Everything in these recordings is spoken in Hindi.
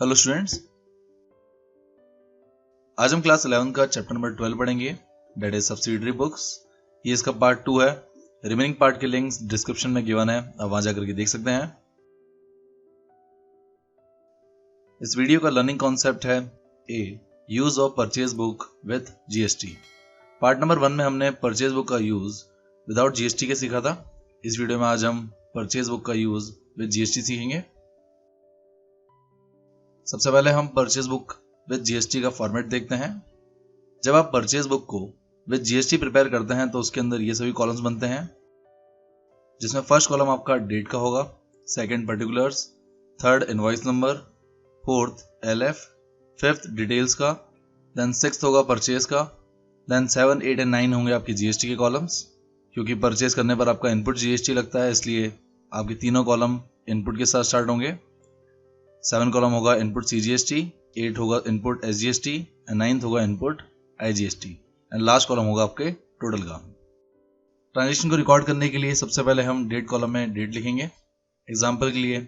हेलो स्टूडेंट्स, आज हम क्लास 11 का चैप्टर नंबर 12 पढ़ेंगे, डेट इज सब्सिडियरी बुक्स। ये इसका पार्ट 2 है। रिमेनिंग पार्ट के लिंक्स डिस्क्रिप्शन में गिवन है, आप वहां जाकर के देख सकते हैं। इस वीडियो का लर्निंग कॉन्सेप्ट है a use of purchase book with GST. Part number 1 में हमने परचेज बुक का यूज विदाउट जीएसटी के सीखा था। इस वीडियो में आज हम परचेज बुक का यूज विथ जीएसटी सीखेंगे। सबसे पहले हम परचेज बुक विद जीएसटी का फॉर्मेट देखते हैं। जब आप परचेज बुक को विद जीएसटी प्रिपेयर करते हैं तो उसके अंदर ये सभी कॉलम्स बनते हैं, जिसमें फर्स्ट कॉलम आपका डेट का होगा, second particulars, third invoice number, fourth LF, fifth details का, देन सिक्स्थ होगा परचेज का, देन 7, 8 एंड 9 होंगे आपकी जीएसटी के कॉलम्स। क्योंकि परचेज करने पर आपका इनपुट जीएसटी लगता है, इसलिए आपके तीनों कॉलम इनपुट के साथ स्टार्ट होंगे। 7 कॉलम होगा इनपुट सीजीएसटी, 8 होगा इनपुट एसजीएसटी एंड 9th होगा input IGST and last column होगा आपके टोटल का। ट्रांजेक्शन को रिकॉर्ड करने के लिए सबसे पहले हम डेट कॉलम में डेट लिखेंगे। एग्जांपल के लिए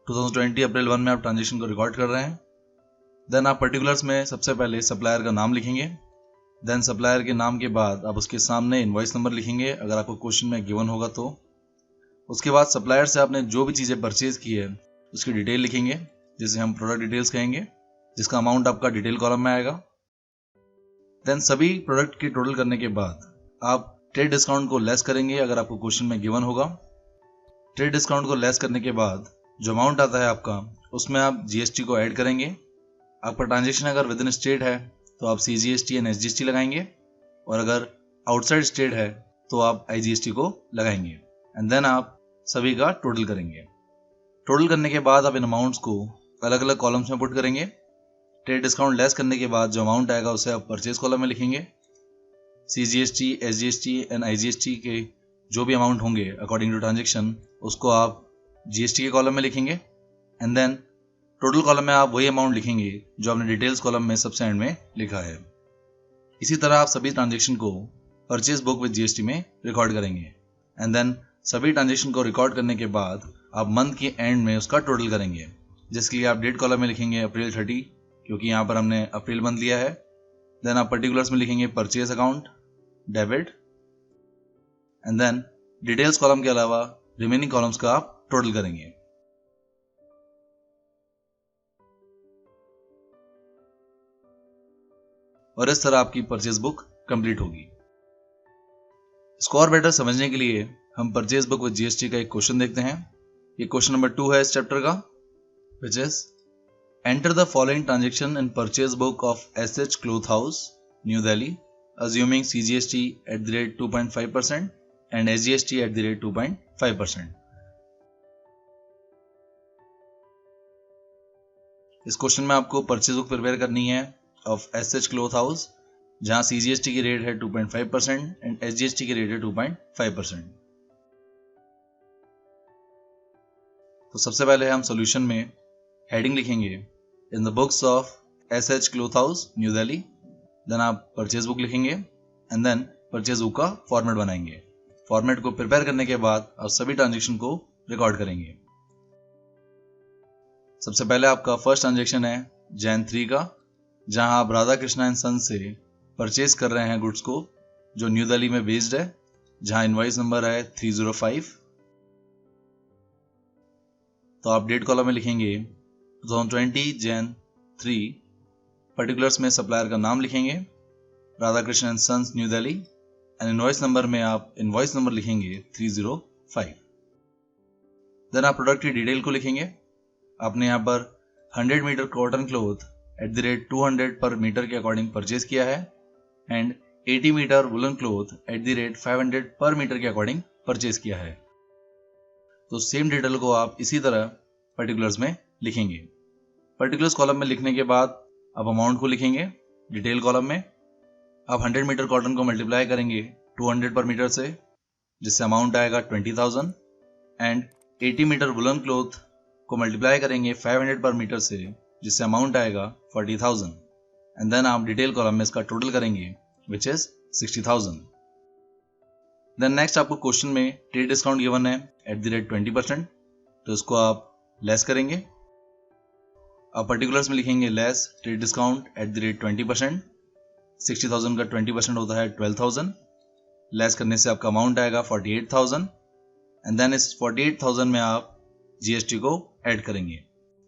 2020 अप्रैल 1 में आप ट्रांजेक्शन को रिकॉर्ड कर रहे हैं। देन आप पर्टिकुलर्स में सबसे पहले सप्लायर का नाम लिखेंगे। देन सप्लायर के नाम के बाद आप उसके सामने इनवॉइस नंबर लिखेंगे अगर आपको क्वेश्चन में गिवन होगा तो। उसके बाद सप्लायर से आपने जो भी चीज़ें परचेज की है उसकी डिटेल लिखेंगे, जिसे हम प्रोडक्ट डिटेल्स कहेंगे, जिसका अमाउंट आपका डिटेल कॉलम में आएगा। देन सभी प्रोडक्ट की टोटल करने के बाद आप ट्रेड डिस्काउंट को लेस करेंगे अगर आपको क्वेश्चन में गिवन होगा। ट्रेड डिस्काउंट को लेस करने के बाद जो अमाउंट आता है आपका, उसमें आप जीएसटी को ऐड करेंगे। आपका ट्रांजेक्शन अगर विद इन स्टेट है तो आप सीजीएसटी एंड एसजीएसटी लगाएंगे, और अगर आउटसाइड स्टेट है तो आप आईजीएसटी को लगाएंगे। एंड देन आप सभी का टोटल करेंगे। टोटल करने के बाद आप इन अमाउंट्स को अलग अलग कॉलम्स में पुट करेंगे। ट्रेड डिस्काउंट लेस करने के बाद जो अमाउंट आएगा उसे आप परचेज कॉलम में लिखेंगे। सीजीएसटी, एसजीएसटी एंड आईजीएसटी के जो भी अमाउंट होंगे अकॉर्डिंग टू ट्रांजेक्शन, उसको आप जीएसटी के कॉलम में लिखेंगे। एंड देन टोटल कॉलम में आप वही अमाउंट लिखेंगे जो आपने डिटेल्स कॉलम में सबसे एंड में लिखा है। इसी तरह आप सभी ट्रांजेक्शन को परचेज बुक विद जीएसटी में रिकॉर्ड करेंगे। एंड देन सभी ट्रांजेक्शन को रिकॉर्ड करने के बाद आप मंथ के एंड में उसका टोटल करेंगे, जिसके लिए आप डेट कॉलम में लिखेंगे अप्रैल 30, क्योंकि यहाँ पर हमने अप्रैल मंथ लिया है। देन आप पर्टिकुलर्स में लिखेंगे purchase account debit, and then details column के अलावा रिमेनिंग कॉलम्स का आप टोटल करेंगे। और इस तरह आपकी परचेज बुक कंप्लीट होगी। इसको और बेटर समझने के लिए हम परचेज बुक विद जीएसटी का एक क्वेश्चन देखते हैं। ये क्वेश्चन नंबर 2 है इस चैप्टर का, which is enter the following transaction in purchase book of SH Cloth House, New Delhi, assuming CGST at the rate 2.5% and SGST at the rate 2.5%. इस क्वेश्चन में आपको परचेज बुक प्रिपेयर करनी है ऑफ SH Cloth House, जहां CGST की रेट है 2.5% एंड SGST की रेट है 2.5%। तो सबसे पहले हम सॉल्यूशन में हेडिंग लिखेंगे in the books of SH Cloth House, New Delhi. Then आप परचेज बुक लिखेंगे एंड देन परचेज बुक का फॉर्मेट बनाएंगे। फॉर्मेट को प्रिपेयर करने के बाद आप सभी ट्रांजेक्शन को रिकॉर्ड करेंगे। सबसे पहले आपका फर्स्ट ट्रांजेक्शन है Jan 3 का, जहां आप राधा कृष्णा एंड सन से परचेज कर रहे हैं गुड्स को, जो न्यू दिल्ली में बेस्ड है, जहां इनवॉइस नंबर है 305। तो आप डेट कॉलम में लिखेंगे 2020 Jan 3, पर्टिकुलर्स में सप्लायर का नाम लिखेंगे Radha Krishna and sons New Delhi, and invoice number में आप इनवॉइस नंबर लिखेंगे 305। देन आप प्रोडक्ट की डिटेल को लिखेंगे। आपने यहाँ पर 100 metre cotton cloth at the rate 200 per metre के अकॉर्डिंग परचेज किया है, and 80 metre woollen cloth at the rate 500 per metre के अकॉर्डिंग परचेज किया है। तो सेम डिटेल को आप इसी तरह पर्टिकुलर्स में लिखेंगे। पर्टिकुलर्स कॉलम में लिखने के बाद आप अमाउंट को लिखेंगे। डिटेल कॉलम में आप 100 मीटर कॉटन को मल्टीप्लाई करेंगे 200 पर मीटर से, जिससे अमाउंट आएगा 20,000, एंड 80 मीटर वुलन क्लॉथ को मल्टीप्लाई करेंगे 500 पर मीटर से, जिससे अमाउंट आएगा 40,000, एंड देन आप डिटेल कॉलम में इसका टोटल करेंगे विच इज 60,000। देन नेक्स्ट आपको क्वेश्चन में ट्रेड डिस्काउंट गिवन है एट द रेट 20%, तो इसको आप लेस करेंगे। अब पर्टिकुलर्स में लिखेंगे less trade discount at the rate 20%। 60,000 का 20% होता है 12,000। लेस करने से आपका अमाउंट आएगा 48,000 एंड देन इस 48,000 में आप जीएसटी को ऐड करेंगे।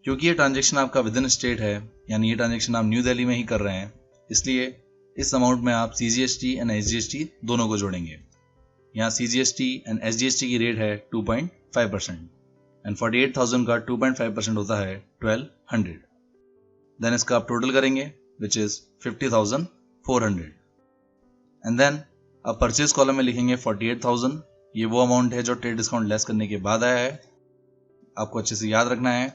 क्योंकि ये ट्रांजेक्शन आपका विद इन स्टेट है, यानी ये ट्रांजेक्शन आप न्यू दिल्ली में ही कर रहे हैं, इसलिए इस अमाउंट में आप सीजीएसटी एंड एसजीएसटी दोनों को जोड़ेंगे। यहाँ सीजीएसटी एंड एसजीएसटी की रेट है 2.5% एंड 48,000 का 2.5% होता है 1200। देन इसका आप टोटल करेंगे विच इज 50,400 एंड देन आप परचेज कॉलम में लिखेंगे 48,000। ये वो अमाउंट है जो ट्रेड डिस्काउंट लेस करने के बाद आया है। आपको अच्छे से याद रखना है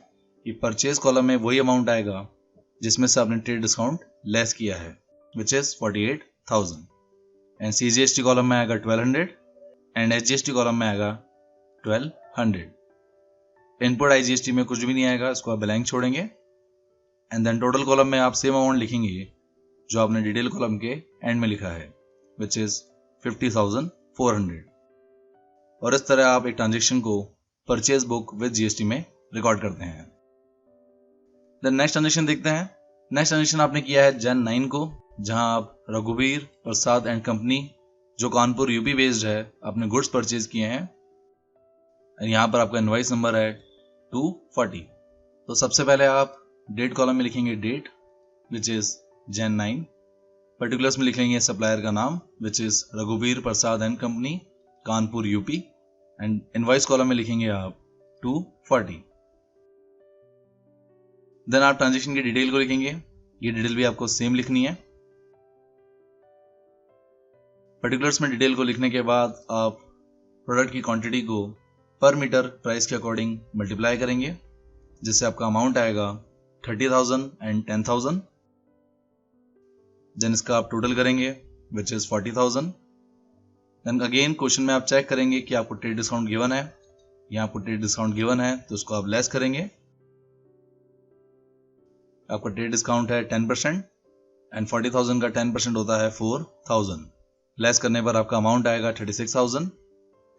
कि परचेज कॉलम में वही अमाउंट आएगा जिसमें से आपने ट्रेड डिस्काउंट लेस किया है which is 48,000 and CGST column में आएगा 1200 एंड एसजीएसटी कॉलम में आएगा 1200। इनपुट आईजीएसटी में कुछ भी नहीं आएगा, इसको आप ब्लैंक छोड़ेंगे एंड देन टोटल कॉलम में आप सेम अमाउंट लिखेंगे जो आपने डिटेल कॉलम के एंड में लिखा है विच इज 50,400 और इस तरह आप एक ट्रांजेक्शन को परचेज बुक विद जीएसटी में रिकॉर्ड करते हैं। देन नेक्स्ट ट्रांजेक्शन देखते हैं। नेक्स्ट ट्रांजेक्शन आपने किया है Jan 9 को, जहां आप रघुवीर प्रसाद एंड कंपनी जो कानपुर यूपी बेस्ड है अपने गुड्स परचेज किए हैं। यहाँ पर आपका इनवॉइस नंबर है 240। तो सबसे पहले आप डेट कॉलम में लिखेंगे date which is Jan 9। Particulars में लिखेंगे सप्लायर का नाम विच इज रघुवीर Prasad and company Kanpur UP and invoice column में लिखेंगे आप 240। देन आप ट्रांजेक्शन की डिटेल को लिखेंगे। ये डिटेल भी आपको सेम लिखनी है। पर्टिकुलर्स में डिटेल को लिखने के बाद आप प्रोडक्ट की क्वांटिटी को पर मीटर प्राइस के अकॉर्डिंग मल्टीप्लाई करेंगे, जिससे आपका अमाउंट आएगा 30,000 एंड 10,000। देन इसका आप टोटल करेंगे which is 40,000। Then again question में आप चेक करेंगे कि आपको ट्रेड डिस्काउंट गिवन है। यहाँ आपको ट्रेड डिस्काउंट गिवन है तो उसको आप लेस करेंगे। आपका ट्रेड डिस्काउंट है 10% एंड 40,000 का 10% होता है 4,000। लेस करने पर आपका अमाउंट आएगा 36,000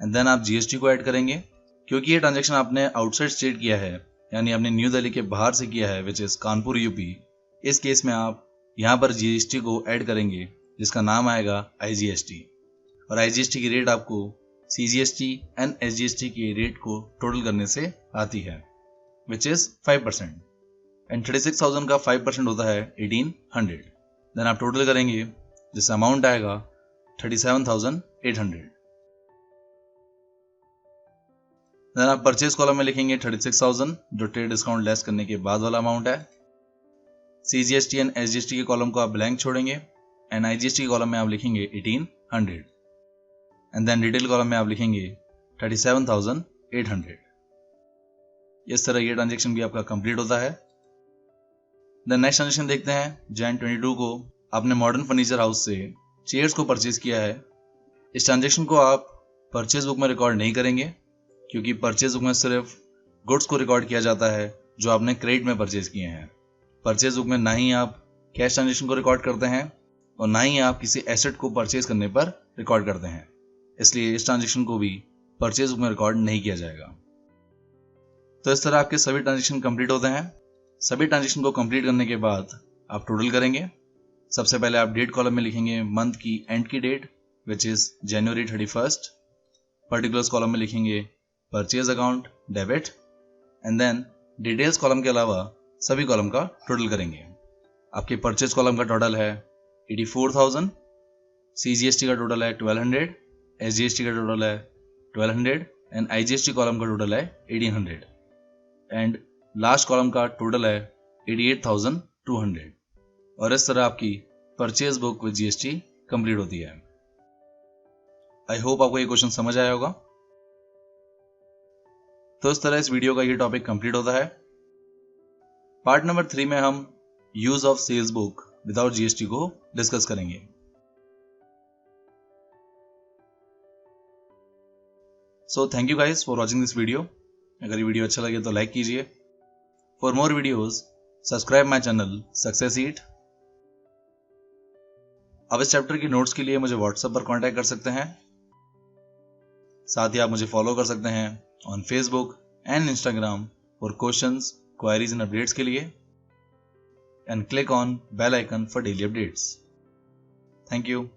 एंड देन आप जीएसटी को ऐड करेंगे। क्योंकि ये ट्रांजेक्शन आपने आउटसाइड स्टेट किया है, यानी आपने न्यू दिल्ली के बाहर से किया है विच इज कानपुर यूपी, इस केस में आप यहाँ पर जीएसटी को ऐड करेंगे जिसका नाम आएगा आईजीएसटी और आईजीएसटी की रेट आपको सीजीएसटी एंड एसजीएसटी की रेट को टोटल करने से आती है विच इज 5% एंड 36,000 का 5% होता है 1,800। देन आप टोटल करेंगे जिसका अमाउंट आएगा 37,800। देन आप परचेज कॉलम में लिखेंगे 36,000 जो ट्रेड डिस्काउंट लेस करने के बाद वाला अमाउंट है। सीजीएसटी एंड एसजीएसटी के कॉलम को आप ब्लैंक छोड़ेंगे एंड आईजीएसटी के कॉलम में आप लिखेंगे 1,800 एंड देन डिटेल कॉलम में आप लिखेंगे 37,800। इस तरह ये ट्रांजेक्शन भी आपका कंप्लीट होता है। देन नेक्स्ट ट्रांजेक्शन देखते हैं। Jan 22 को आपने मॉडर्न फर्नीचर हाउस से चेयर्स को परचेज किया है। इस ट्रांजेक्शन को आप परचेज बुक में रिकॉर्ड नहीं करेंगे, क्योंकि परचेज बुक में सिर्फ गुड्स को रिकॉर्ड किया जाता है जो आपने क्रेडिट में परचेज किए हैं। परचेज बुक में ना ही आप कैश ट्रांजेक्शन को रिकॉर्ड करते हैं और ना ही आप किसी एसेट को परचेज करने पर रिकॉर्ड करते हैं, इसलिए इस ट्रांजेक्शन को भी परचेज बुक में रिकॉर्ड नहीं किया जाएगा। तो इस तरह आपके सभी ट्रांजेक्शन कंप्लीट होते हैं। सभी ट्रांजेक्शन को कंप्लीट करने के बाद आप टोटल करेंगे। सबसे पहले आप डेट कॉलम में लिखेंगे मंथ की एंड की date which is January 31st। Particulars column में लिखेंगे purchase account debit and then details column के अलावा सभी कॉलम का टोटल करेंगे। आपके परचेज कॉलम का टोटल है 84,000, सीजीएसटी का टोटल है 1200, एसजीएसटी का टोटल है 1200 एंड आईजीएसटी कॉलम का टोटल है 1,800 एंड लास्ट कॉलम का टोटल है 88,200 और इस तरह आपकी purchase book with GST complete होती है। आई होप आपको ये क्वेश्चन समझ आया होगा। तो इस तरह इस वीडियो का ये टॉपिक कंप्लीट होता है। पार्ट नंबर 3 में हम use of sales book without GST को डिस्कस करेंगे। So thank you guys for watching this video. अगर ये वीडियो अच्छा लगे तो लाइक कीजिए। For more videos subscribe my channel success eat. अब इस चैप्टर की नोट्स के लिए मुझे व्हाट्सएप पर कांटेक्ट कर सकते हैं। साथ ही आप मुझे फॉलो कर सकते हैं on Facebook and Instagram for questions, queries and updates के लिए। and click on bell icon for daily updates. Thank you.